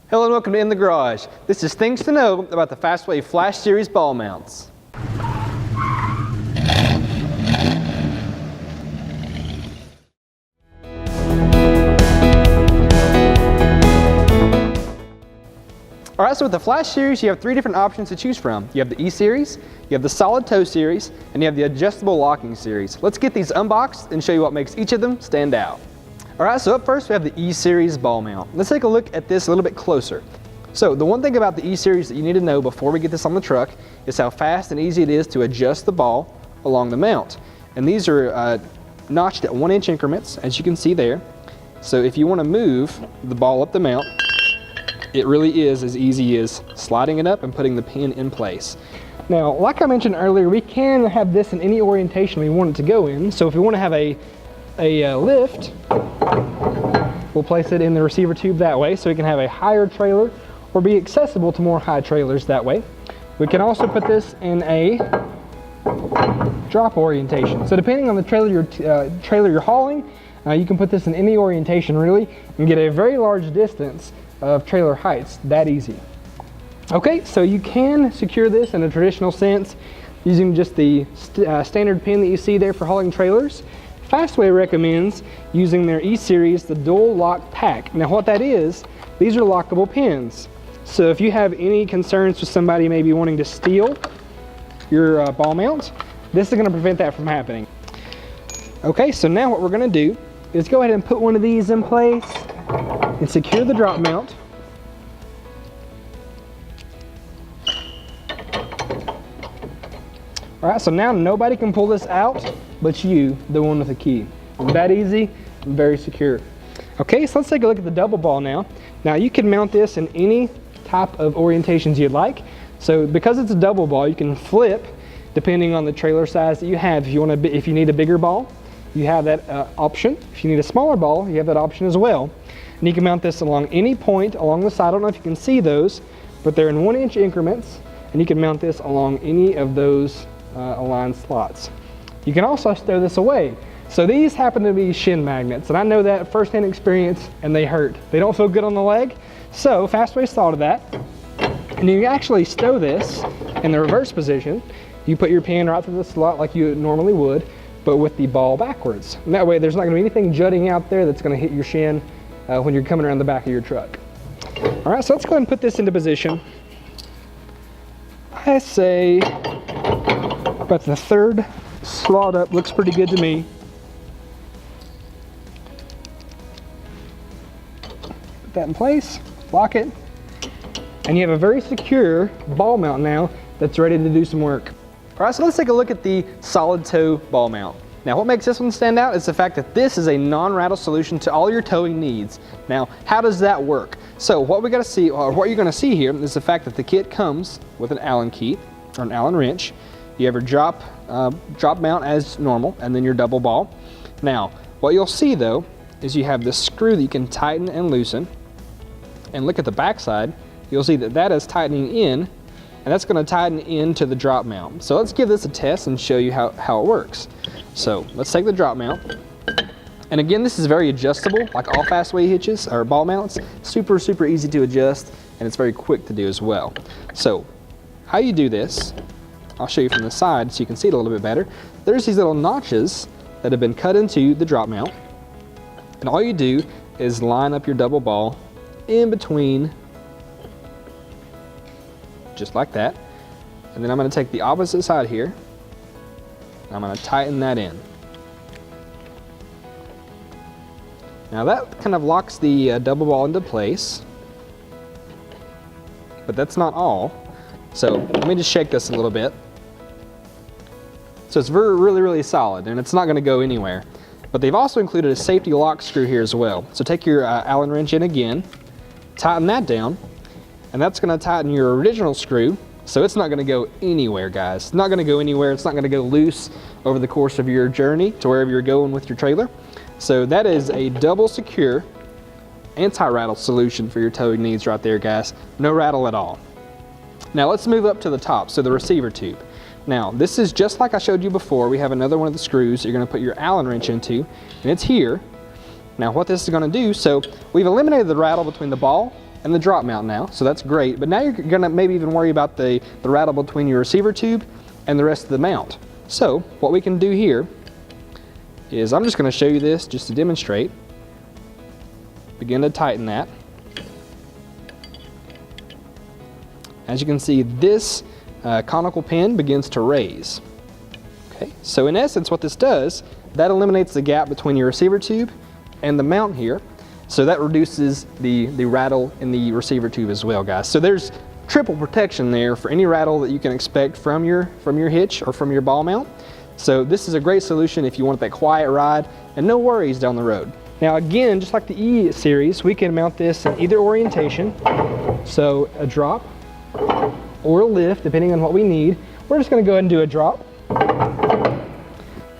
Hello and welcome to In the Garage. This is things to know about the Fastway Flash Series ball mounts. Alright, so with the Flash Series, you have three different options to choose from. You have the ESeries, you have the Solid Toe Series, and you have the Adjustable Locking Series. Let's get these unboxed and show you what makes each of them stand out. Alright, so up first we have the ESeries ball mount. Let's take a look at this a little bit closer. So the one thing about the ESeries that you need to know before we get this on the truck is how fast and easy it is to adjust the ball along the mount. And these are notched at 1-inch increments, as you can see there. So if you want to move the ball up the mount, it really is as easy as sliding it up and putting the pin in place. Now, like I mentioned earlier, we can have this in any orientation we want it to go in. So if we want to have a lift, we'll place it in the receiver tube that way so we can have a higher trailer or be accessible to more high trailers that way. We can also put this in a drop orientation. So depending on the trailer you're hauling, you can put this in any orientation really and get a very large distance of trailer heights that easy. Okay, so you can secure this in a traditional sense using just the standard pin that you see there for hauling trailers. Fastway recommends using their ESeries, the dual lock pack. Now what that is, these are lockable pins. So if you have any concerns with somebody maybe wanting to steal your ball mount, this is going to prevent that from happening. Okay, so now what we're going to do is go ahead and put one of these in place and secure the drop mount. Alright, so now nobody can pull this out but you, the one with the key. That easy and very secure. Okay, so let's take a look at the double ball now. Now you can mount this in any type of orientations you'd like. So because it's a double ball, you can flip depending on the trailer size that you have. If you need a bigger ball, you have that option. If you need a smaller ball, you have that option as well. And you can mount this along any point along the side. I don't know if you can see those, but they're in 1-inch increments, and you can mount this along any of those aligned slots. You can also stow this away. So these happen to be shin magnets, and I know that first-hand experience, and they hurt. They don't feel good on the leg, so Fastway's thought of that. And you actually stow this in the reverse position. You put your pin right through the slot like you normally would, but with the ball backwards. And that way there's not going to be anything jutting out there that's going to hit your shin when you're coming around the back of your truck. All right, so let's go ahead and put this into position. I say about the third slot up looks pretty good to me. Put that in place, lock it, and you have a very secure ball mount now that's ready to do some work. All right, so let's take a look at the solid toe ball mount. Now what makes this one stand out is the fact that this is a non-rattle solution to all your towing needs. Now how does that work? So what we got to see, or what you're going to see here, is the fact that the kit comes with an Allen key or an Allen wrench. You have your drop mount as normal, and then your double ball. Now what you'll see though is you have this screw that you can tighten and loosen, and look at the back side. You'll see that that is tightening in, and that's going to tighten into the drop mount. So let's give this a test and show you how it works. So let's take the drop mount, and again this is very adjustable like all Fastway hitches or ball mounts. Super easy to adjust, and it's very quick to do as well. So how you do this, I'll show you from the side so you can see it a little bit better. There's these little notches that have been cut into the drop mount, and all you do is line up your double ball in between, just like that. And then I'm going to take the opposite side here, and I'm going to tighten that in. Now that kind of locks the double ball into place, but that's not all. So let me just shake this a little bit. So it's really solid, and it's not going to go anywhere. But they've also included a safety lock screw here as well. So take your Allen wrench in again, tighten that down, and that's going to tighten your original screw. So it's not going to go anywhere, guys. It's not going to go anywhere. It's not going to go loose over the course of your journey to wherever you're going with your trailer. So that is a double secure anti-rattle solution for your towing needs right there, guys. No rattle at all. Now let's move up to the top, so the receiver tube. Now this is just like I showed you before. We have another one of the screws that you're going to put your Allen wrench into, and it's here. Now what this is going to do, so we've eliminated the rattle between the ball and the drop mount now, so that's great. But now you're gonna maybe even worry about the rattle between your receiver tube and the rest of the mount. So what we can do here is, I'm just gonna show you this just to demonstrate. Begin to tighten that. As you can see, this conical pin begins to raise. Okay, so in essence what this does, that eliminates the gap between your receiver tube and the mount here. So that reduces the rattle in the receiver tube as well, guys. So there's triple protection there for any rattle that you can expect from your hitch or from your ball mount. So this is a great solution if you want that quiet ride and no worries down the road. Now again, just like the E-Series, we can mount this in either orientation. So a drop or a lift, depending on what we need. We're just gonna go ahead and do a drop.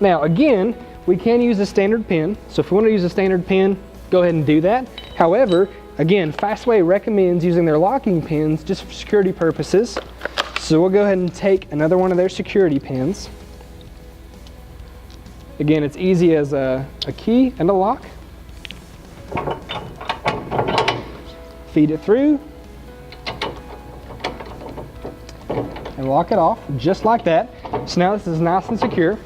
Now again, we can use a standard pin. So if we want to use a standard pin, go ahead and do that. However, again, Fastway recommends using their locking pins just for security purposes. So we'll go ahead and take another one of their security pins. Again, it's easy as a key and a lock. Feed it through and lock it off just like that. So now this is nice and secure.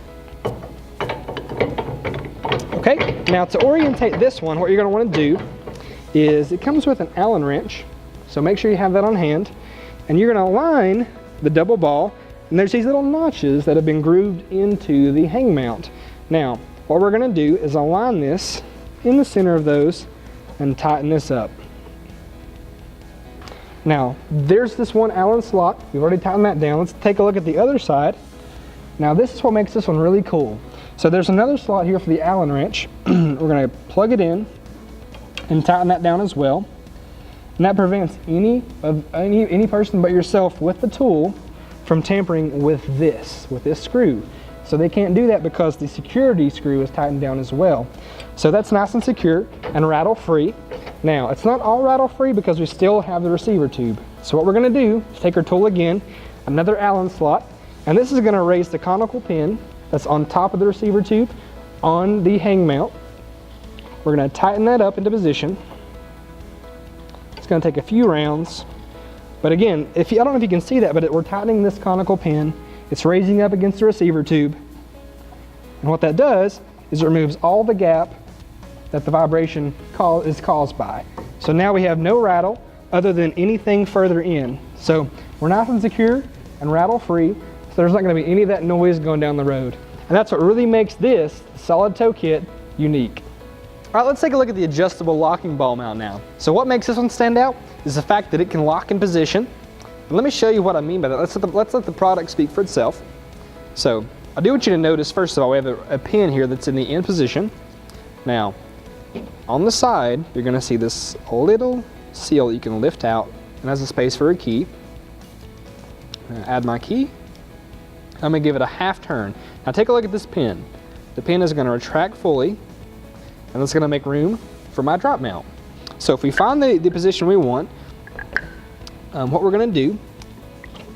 Okay, now to orientate this one, what you're going to want to do is, it comes with an Allen wrench, so make sure you have that on hand, and you're going to align the double ball, and there's these little notches that have been grooved into the hang mount. Now, what we're going to do is align this in the center of those and tighten this up. Now, there's this one Allen slot. We've already tightened that down. Let's take a look at the other side. Now, this is what makes this one really cool. So there's another slot here for the Allen wrench. We're going to plug it in and tighten that down as well. And that prevents any person but yourself with the tool from tampering with this screw. So they can't do that because the security screw is tightened down as well. So that's nice and secure and rattle free. Now, it's not all rattle free because we still have the receiver tube. So what we're going to do is take our tool again, another Allen slot, and this is going to raise the conical pin that's on top of the receiver tube on the hang mount. We're going to tighten that up into position. It's going to take a few rounds, but again, I don't know if you can see that, but we're tightening this conical pin. It's raising up against the receiver tube, and what that does is it removes all the gap that the vibration is caused by. So now we have no rattle other than anything further in. So we're nice and secure and rattle free. So there's not going to be any of that noise going down the road. And that's what really makes this solid toe kit unique. All right, let's take a look at the adjustable locking ball mount now. So what makes this one stand out is the fact that it can lock in position. And let me show you what I mean by that. Let's let the product speak for itself. So I do want you to notice, first of all, we have a pin here that's in the in position. Now, on the side, you're going to see this little seal that you can lift out and has a space for a key. I'm going to add my key. I'm going to give it a half turn. Now take a look at this pin. The pin is going to retract fully, and it's going to make room for my drop mount. So if we find the position we want, what we're going to do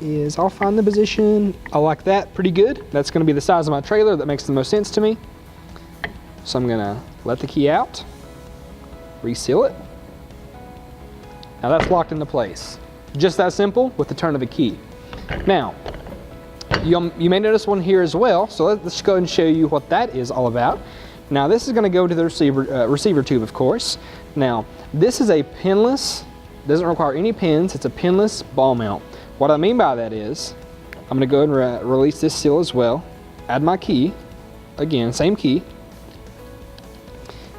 is I'll find the position. I like that pretty good. That's going to be the size of my trailer. That makes the most sense to me. So I'm going to let the key out, reseal it. Now that's locked into place. Just that simple with the turn of a key. Now, you may notice one here as well, so let's go ahead and show you what that is all about. Now this is going to go to the receiver tube, of course. Now this is a pinless, doesn't require any pins, it's a pinless ball mount. What I mean by that is, I'm going to go ahead and release this seal as well, add my key, again, same key,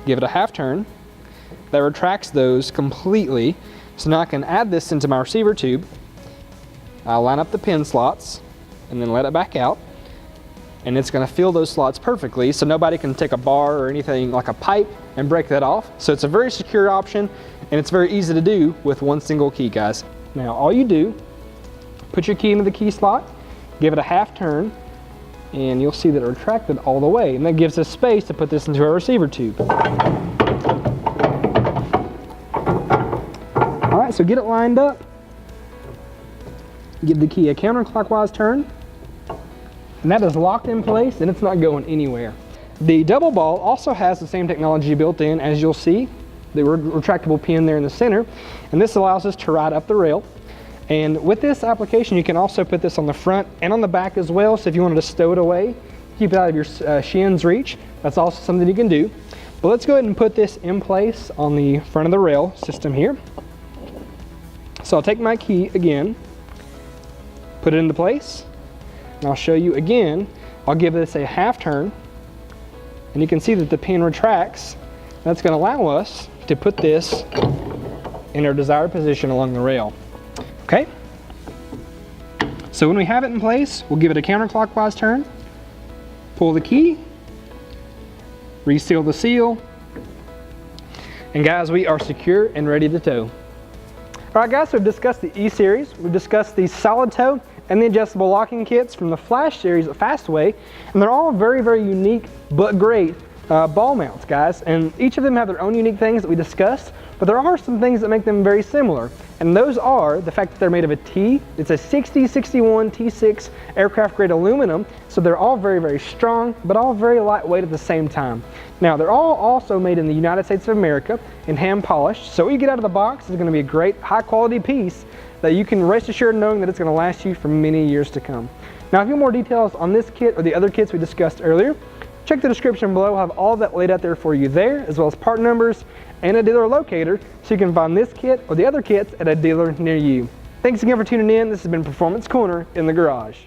give it a half turn, that retracts those completely, so now I can add this into my receiver tube. I'll line up the pin slots, and then let it back out, and it's going to fill those slots perfectly so nobody can take a bar or anything like a pipe and break that off. So it's a very secure option, and it's very easy to do with one single key, guys. Now all you do, put your key into the key slot, give it a half turn, and you'll see that it retracted all the way, and that gives us space to put this into our receiver tube. All right, so get it lined up. Give the key a counterclockwise turn, and that is locked in place and it's not going anywhere. The double ball also has the same technology built in, as you'll see. the retractable pin there in the center, and this allows us to ride up the rail. And with this application, you can also put this on the front and on the back as well. So if you wanted to stow it away, keep it out of your shin's reach, that's also something you can do. But let's go ahead and put this in place on the front of the rail system here. So I'll take my key again, put it into place, and I'll show you again. I'll give this a half turn, and you can see that the pin retracts. That's going to allow us to put this in our desired position along the rail. Okay? So when we have it in place, we'll give it a counterclockwise turn, pull the key, reseal the seal, and guys, we are secure and ready to tow. All right guys, so we've discussed the ESeries, we've discussed the solid toe and the adjustable locking kits from the Flash series at Fastway, and they're all very, very unique but great ball mounts, guys, and each of them have their own unique things that we discussed, but there are some things that make them very similar, and those are the fact that they're made of a T. It's a 6061 T6 aircraft grade aluminum, so they're all very, very strong, but all very lightweight at the same time. Now, they're all also made in the United States of America and hand polished, so when you get out of the box, it's going to be a great high quality piece that you can rest assured knowing that it's going to last you for many years to come. Now, if you want more details on this kit or the other kits we discussed earlier, check the description below. I'll have all of that laid out there for you there, as well as part numbers and a dealer locator, so you can find this kit or the other kits at a dealer near you. Thanks again for tuning in. This has been Performance Corner in the Garage.